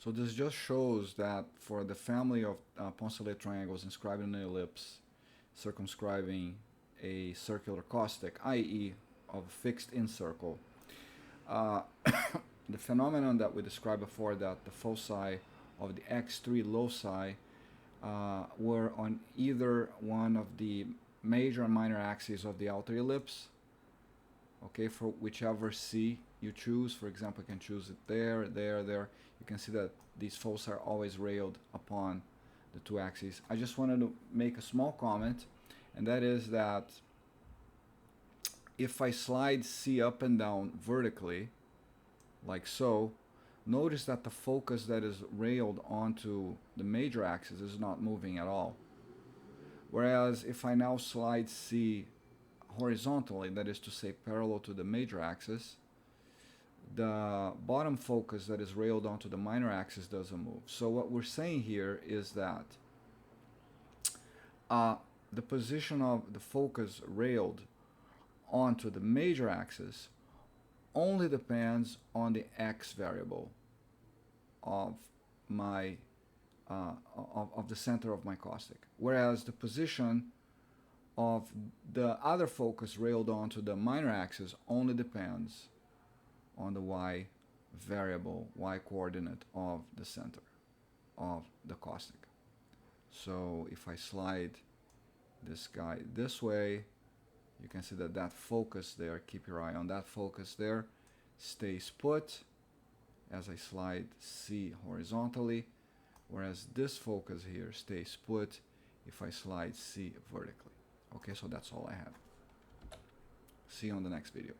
So this just shows that for the family of Poncelet triangles inscribed in an ellipse, circumscribing a circular caustic, i.e. of a fixed incircle, the phenomenon that we described before, that the foci of the x3 loci were on either one of the major and minor axes of the outer ellipse, okay, for whichever C you choose. For example, you can choose it there, there, there. You can see that these foci are always railed upon the two axes. I just wanted to make a small comment, and that is that if I slide C up and down vertically, like so, notice that the focus that is railed onto the major axis is not moving at all. Whereas if I now slide C horizontally, that is to say parallel to the major axis, the bottom focus that is railed onto the minor axis doesn't move. So what we're saying here is that the position of the focus railed onto the major axis only depends on the x variable of my of the center of my caustic, whereas the position of the other focus railed onto the minor axis only depends on the y variable, y coordinate of the center of the caustic. So if I slide this guy this way, you can see that that focus there, keep your eye on that focus there, stays put as I slide C horizontally, whereas this focus here stays put if I slide C vertically. Okay, so that's all I have. See you on the next video.